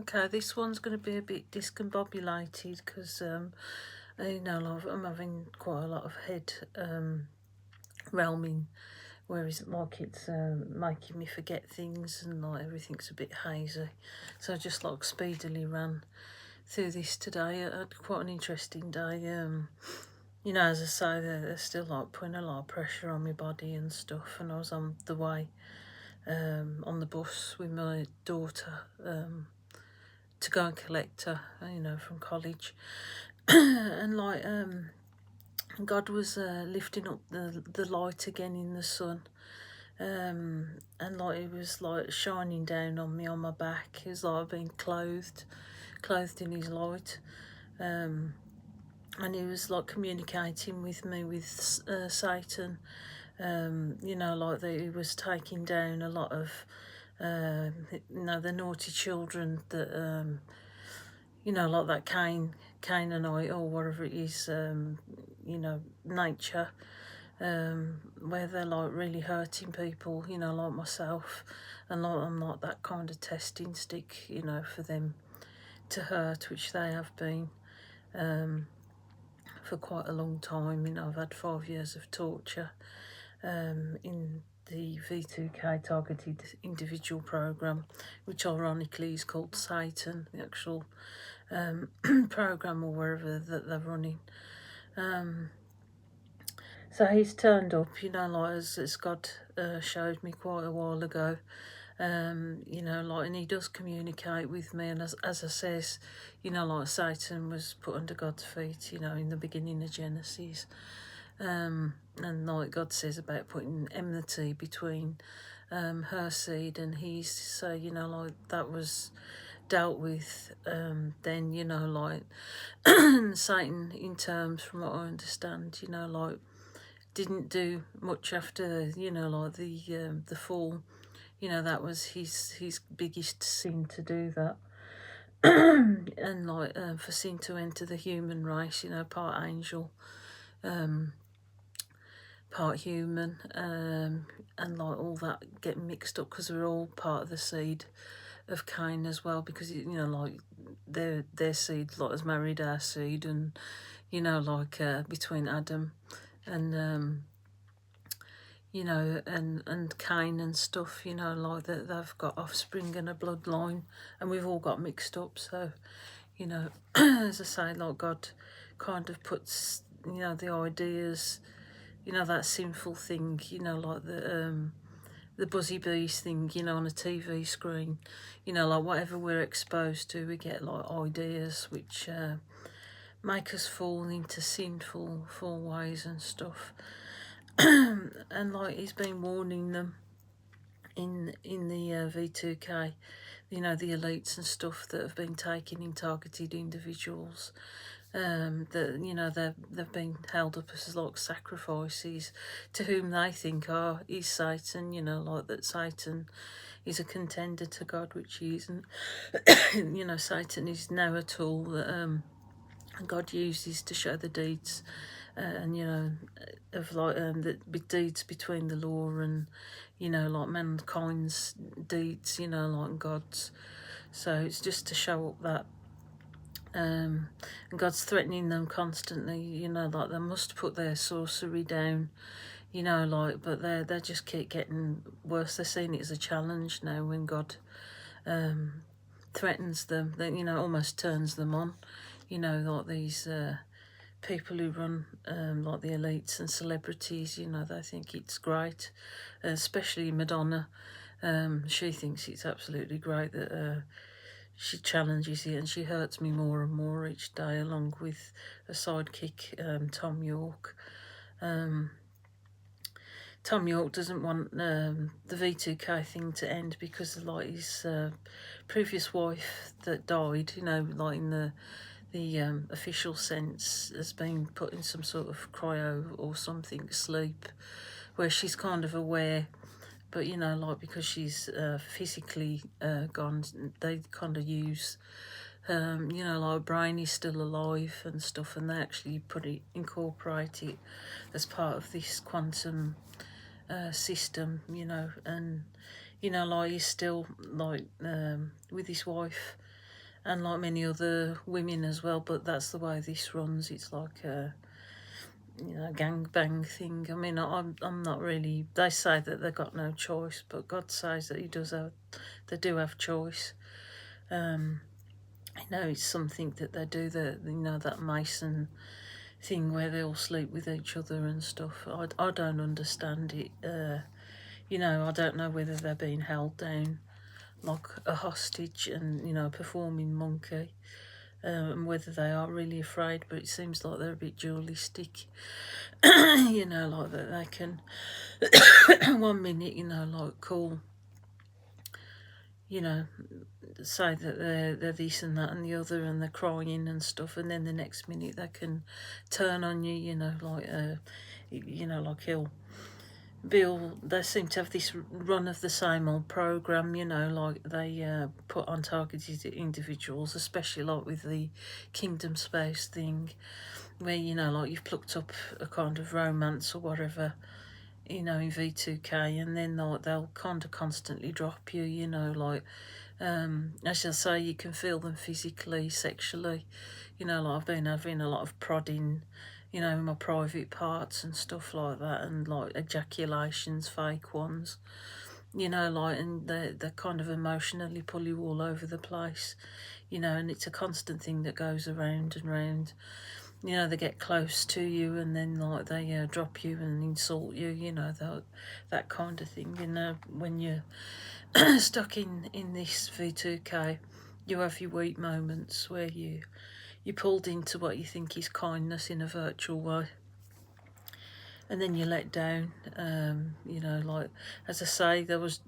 Okay, this one's going to be a bit discombobulated because, I'm having quite a lot of head realming, whereas like it's making me forget things and like everything's a bit hazy. So I just like speedily ran through this today. I had quite an interesting day. As I say, they're still like putting a lot of pressure on my body and stuff, and I was on the way on the bus with my daughter. To go and collect her, from college. And God was lifting up the light again in the sun. And like it was like shining down on me on my back. It was like I've been clothed in his light. And he was like communicating with me with Satan. Like that he was taking down a lot of the naughty children that like that Canaanite or whatever it is, nature, where they're like really hurting people, like myself, and like I'm not that kind of testing stick, for them to hurt, which they have been for quite a long time. I've had 5 years of torture in the V2K targeted individual program, which ironically is called Satan, the actual program or wherever that they're running. So he's turned up, like as God showed me quite a while ago. And he does communicate with me, and as I says, like Satan was put under God's feet, in the beginning of Genesis. And like God says about putting enmity between her seed and his, so like that was dealt with then, like Satan, in terms from what I understand, like didn't do much after, like the fall. That was his biggest sin to do that. And like for sin to enter the human race, part angel, part human, and like all that getting mixed up because we're all part of the seed of Cain as well, because like their seed like has married our seed, and between Adam and and Cain and stuff, like that they've got offspring and a bloodline, and we've all got mixed up. So as I say, like God kind of puts the ideas, that sinful thing, like the buzzy bees thing, on a TV screen, like whatever we're exposed to, we get like ideas which make us fall into sinful ways and stuff. And like he's been warning them in the V2K, the elites and stuff that have been taken in targeted individuals, that they've been held up as like sacrifices to whom they think is Satan, like that Satan is a contender to God, which he isn't. Satan is now a tool that God uses to show the deeds, and of like the deeds between the law and like mankind's deeds, like God's. So it's just to show up that and God's threatening them constantly, like they must put their sorcery down, but they just keep getting worse. They're seeing it as a challenge now when God threatens them, then almost turns them on, like these people who run like the elites and celebrities, they think it's great, especially Madonna. She thinks it's absolutely great that she challenges it, and she hurts me more and more each day, along with a sidekick, Tom York. Tom York doesn't want the V2K thing to end because of like his previous wife that died, like in the official sense, has been put in some sort of cryo or something sleep, where she's kind of aware, but like because she's physically gone, they kind of use like brain is still alive and stuff, and they actually incorporate it as part of this quantum system, and like he's still like with his wife, and like many other women as well, but that's the way this runs. It's like a gang bang thing. I mean, I'm not really. They say that they've got no choice, but God says that they do have choice. I know it's something that they do, that Mason thing where they all sleep with each other and stuff. I don't understand it. I don't know whether they're being held down like a hostage and, performing monkey, and whether they are really afraid, but it seems like they're a bit dualistic, like that they can, 1 minute, like cool, say that they're this and that and the other and they're crying and stuff, and then the next minute they can turn on you, like he'll Bill, they seem to have this run of the same old program, like they put on targeted individuals, especially like with the Kingdom Space thing, where like you've plucked up a kind of romance or whatever, in V2K, and then they'll kind of constantly drop you, like as I say, you can feel them physically, sexually, like I've been having a lot of prodding, in my private parts and stuff like that, and like ejaculations, fake ones, like, and they're kind of emotionally pull you all over the place, and it's a constant thing that goes around and round. They get close to you and then like they drop you and insult you, that kind of thing. When you're stuck in this V2K, you have your weak moments where you're pulled into what you think is kindness in a virtual way, and then you're let down. Like as I say, there was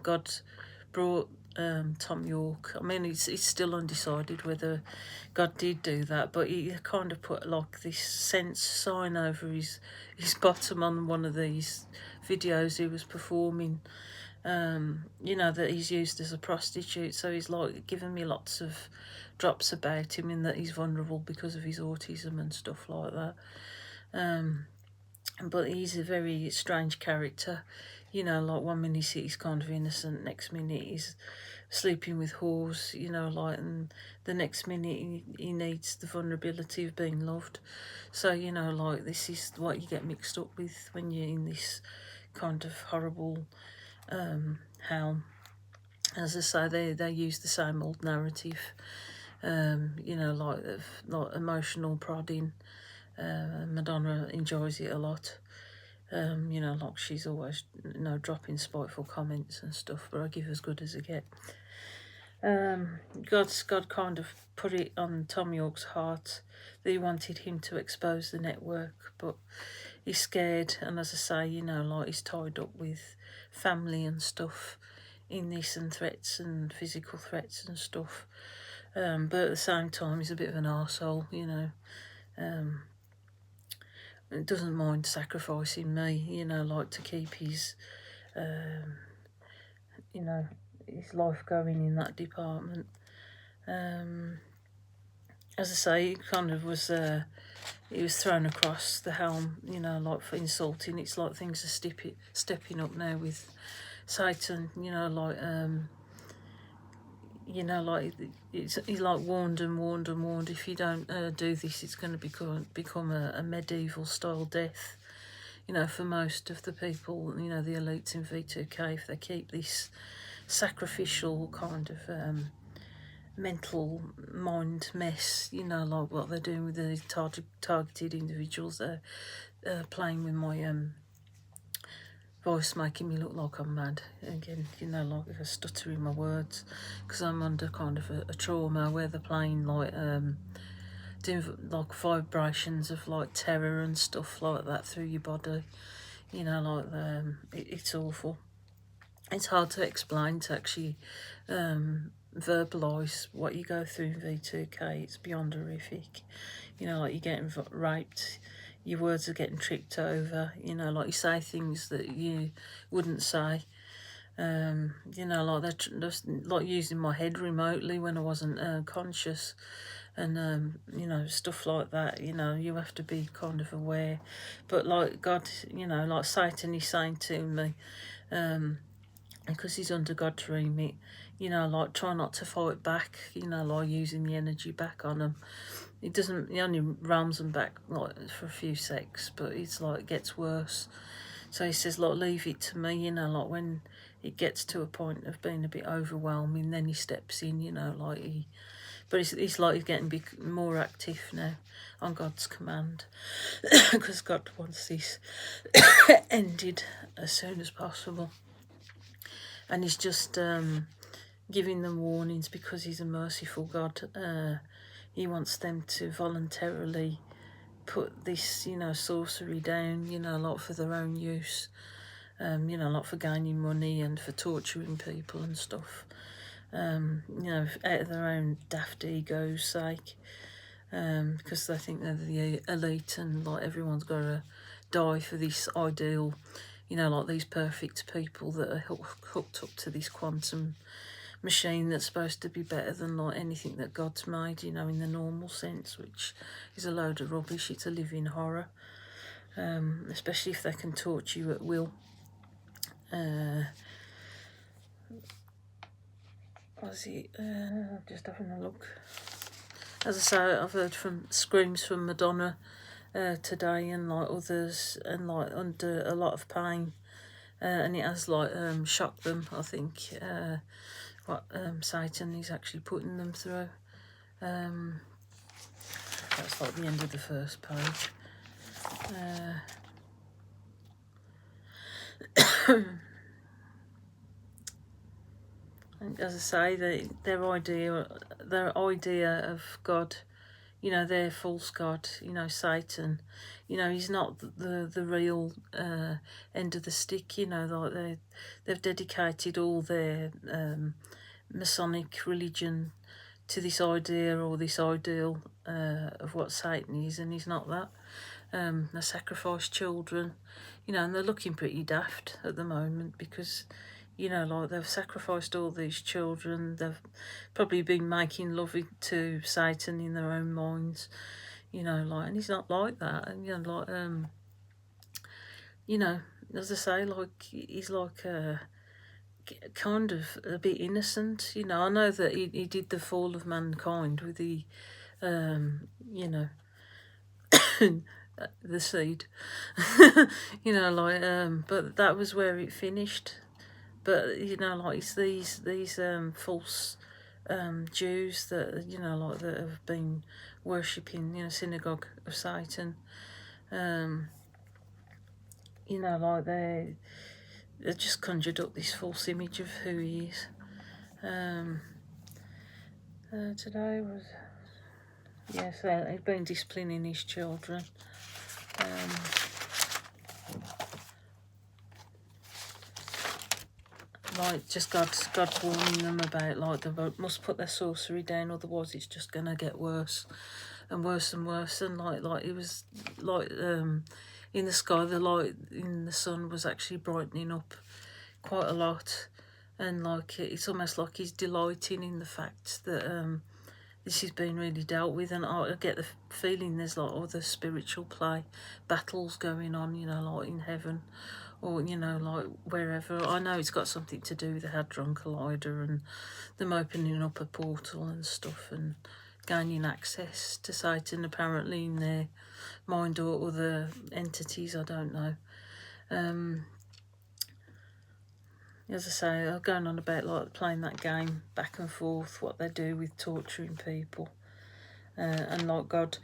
God brought Tom York. I mean, it's still undecided whether God did do that, but he kind of put like this sense sign over his bottom on one of these videos he was performing. That he's used as a prostitute, so he's like giving me lots of drops about him, in that he's vulnerable because of his autism and stuff like that. But he's a very strange character, like 1 minute he's kind of innocent, next minute he's sleeping with whores, like, and the next minute he needs the vulnerability of being loved. So, like, this is what you get mixed up with when you're in this kind of horrible hell. As I say, they use the same old narrative, like emotional prodding. Madonna enjoys it a lot. Like she's always, dropping spiteful comments and stuff, but I give as good as I get. God kind of put it on Tom York's heart that he wanted him to expose the network, but he's scared, and as I say, like he's tied up with family and stuff in this, and threats and physical threats and stuff. But at the same time, he's a bit of an arsehole, doesn't mind sacrificing me, like to keep his, his life going in that department. As I say, he kind of was, he was thrown across the helm, like for insulting. It's like things are stepping up now with Satan, like, he's like warned and warned and warned. If you don't do this, it's going to become a medieval style death. For most of the people, the elites in V2K, if they keep this sacrificial kind of mental mind mess, like what they're doing with the targeted individuals, they're playing with my voice, making me look like I'm mad again, like I stutter in my words because I'm under kind of a trauma where they're playing like doing like vibrations of like terror and stuff like that through your body, like it's awful. It's hard to explain, to actually verbalise what you go through in V2K. It's beyond horrific. Like you're getting raped, your words are getting tripped over, like you say things that you wouldn't say. Like they're just like using my head remotely when I wasn't conscious, and stuff like that. You have to be kind of aware. But like God, like Satan is saying to me, because he's under God's remit, you know, like try not to fight back, you know, like using the energy back on them. It doesn't, he only rams them back like for a few secs, but it's like it gets worse. So he says, like, leave it to me, you know, like when it gets to a point of being a bit overwhelming, then he steps in, you know, like he, but it's like he's getting more active now on God's command because God wants this ended as soon as possible. And he's just giving them warnings because he's a merciful God. He wants them to voluntarily put this, you know, sorcery down, you know, like for their own use, you know, like for gaining money and for torturing people and stuff, you know, out of their own daft ego's sake, because they think they're the elite and like everyone's got to die for this ideal, you know, like these perfect people that are hooked up to this quantum machine that's supposed to be better than like anything that God's made, you know, in the normal sense, which is a load of rubbish. It's a living horror, especially if they can torture you at will. Was it? Just having a look. As I say, I've heard from screams from Madonna today, and like others, and like under a lot of pain, and it has like shocked them. I think what Satan is actually putting them through. That's like the end of the first page. And as I say, their idea of God, you know, their false God, you know, Satan, you know, he's not the real end of the stick. You know, like they've dedicated all their Masonic religion to this idea or this ideal of what Satan is, and he's not that. They sacrifice children, you know, and they're looking pretty daft at the moment because, you know, like they've sacrificed all these children. They've probably been making love to Satan in their own minds, you know, like, and he's not like that. And, you know, like, you know, as I say, like, he's like kind of a bit innocent, you know. I know that he did the fall of mankind with the, you know, the seed, you know, like, but that was where it finished. But you know, like it's these false Jews that, you know, like that have been worshipping, you know, synagogue of Satan. You know, like they just conjured up this false image of who he is. Today was, yes, he's been disciplining his children. Like just God's warning them about, like, they must put their sorcery down, otherwise it's just gonna get worse and worse and worse. And like it was like in the sky, the light in the sun was actually brightening up quite a lot, and like it's almost like he's delighting in the fact that this is being really dealt with. And I get the feeling there's like other spiritual play battles going on, you know, like in heaven or, you know, like wherever. I know it's got something to do with the Hadron Collider and them opening up a portal and stuff and gaining access to Satan apparently in their mind, or other entities, I don't know. As I say, I'm going on about like playing that game back and forth, what they do with torturing people. And like God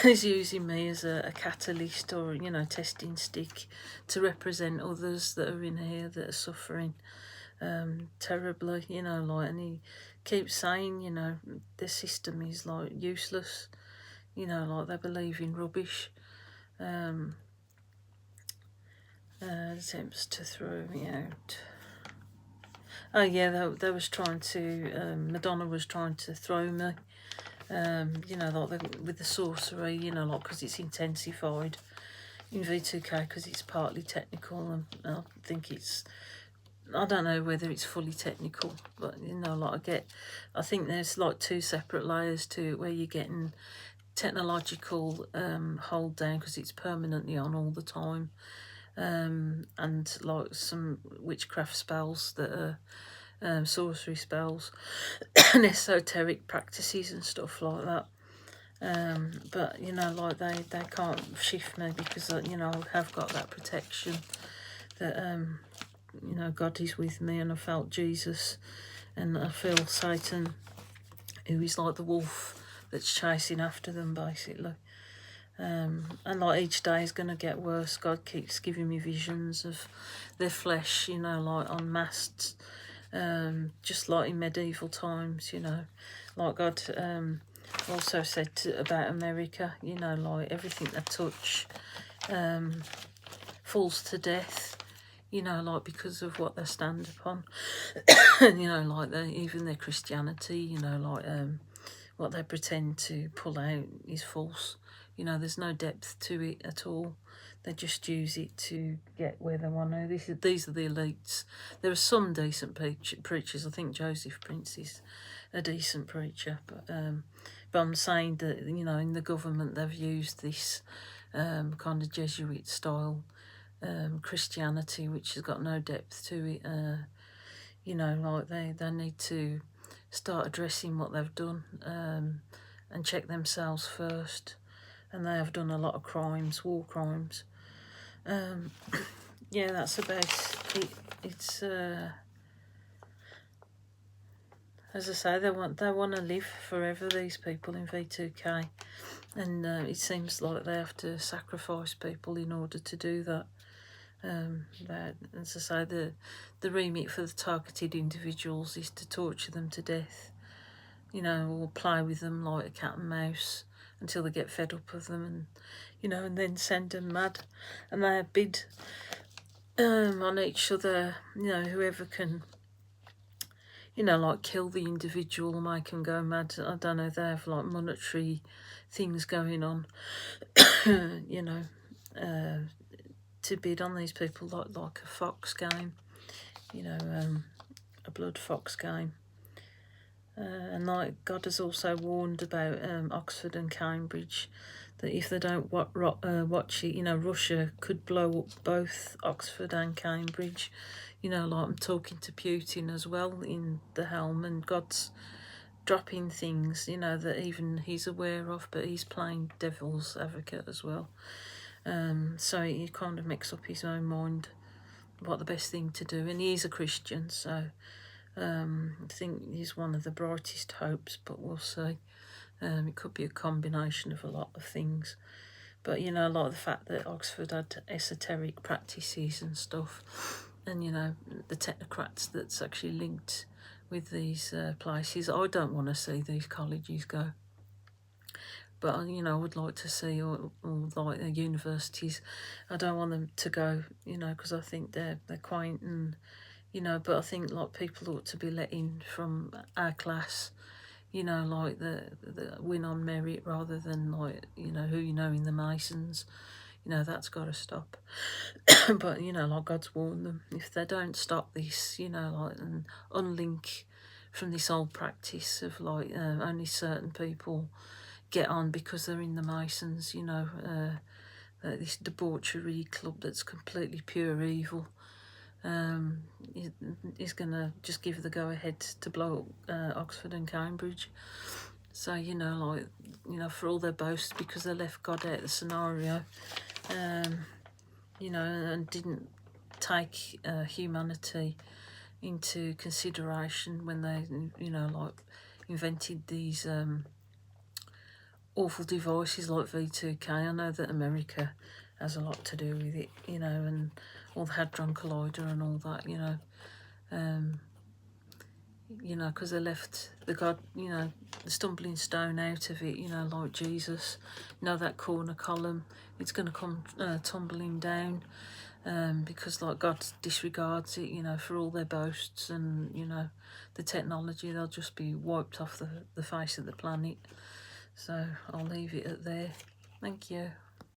is using me as a catalyst, or, you know, testing stick to represent others that are in here that are suffering terribly, you know, like, and he keeps saying, you know, the system is like useless, you know, like they believe in rubbish. Attempts to throw me out. Oh yeah, they was trying to, Madonna was trying to throw me. You know, like with the sorcery, you know, like because it's intensified in V2K because it's partly technical, and I think it's, I don't know whether it's fully technical, but, you know, like I think there's like two separate layers to it, where you're getting technological hold down because it's permanently on all the time, and like some witchcraft spells that are sorcery spells and esoteric practices and stuff like that. But you know, like they can't shift me because you know, I have got that protection that you know, God is with me, and I felt Jesus, and I feel Satan, who is like the wolf that's chasing after them, basically. And like each day is going to get worse. God keeps giving me visions of their flesh, you know, like on masts, just like in medieval times, you know. Like God also said about America, you know, like everything they touch falls to death, you know, like because of what they stand upon. You know, like even their Christianity, you know, like what they pretend to pull out is false. You know, there's no depth to it at all. They just use it to get where they want to. These are the elites. There are some decent preachers. I think Joseph Prince is a decent preacher, but I'm saying that, you know, in the government they've used this kind of Jesuit style Christianity, which has got no depth to it. You know, like they need to start addressing what they've done and check themselves first. And they have done a lot of crimes, war crimes. Yeah, that's about it. It's as I say, they want to live forever. These people in V2K, and it seems like they have to sacrifice people in order to do that. As I say, the remit for the targeted individuals is to torture them to death, you know, or play with them like a cat and mouse until they get fed up of them, and you know, and then send them mad, and they bid on each other, you know, whoever can, you know, like kill the individual, make them go mad. I don't know, they have like monetary things going on, you know, to bid on these people like a fox game, you know, a blood fox game. And like God has also warned about Oxford and Cambridge, that if they don't watch it, you know, Russia could blow up both Oxford and Cambridge. You know, like I'm talking to Putin as well in the helm, and God's dropping things, you know, that even he's aware of, but he's playing devil's advocate as well. So he kind of makes up his own mind what the best thing to do, and he is a Christian, so I think he's one of the brightest hopes, but we'll see. It could be a combination of a lot of things. But, you know, like the fact that Oxford had esoteric practices and stuff, and, you know, the technocrats that's actually linked with these places. I don't want to see these colleges go. But, you know, I would like to see all like the universities. I don't want them to go, you know, because I think they're quaint and, you know, but I think like people ought to be let in from our class, you know, like the win on merit rather than like, you know, who you know in the Masons. You know, that's got to stop. But, you know, like God's warned them, if they don't stop this, you know, like, and unlink from this old practice of like only certain people get on because they're in the Masons, you know, this debauchery club that's completely pure evil. Is going to just give the go-ahead to blow up Oxford and Cambridge. So, you know, like, you know, for all their boasts, because they left God out of the scenario, you know, and didn't take humanity into consideration when they, you know, like, invented these awful devices like V2K. I know that America has a lot to do with it, you know, and all the Hadron Collider and all that, you know, because they left the God, you know, the stumbling stone out of it, you know, like Jesus. You know, that corner column, it's going to come tumbling down because, like, God disregards it, you know, for all their boasts and, you know, the technology, they'll just be wiped off the face of the planet. So I'll leave it at there. Thank you.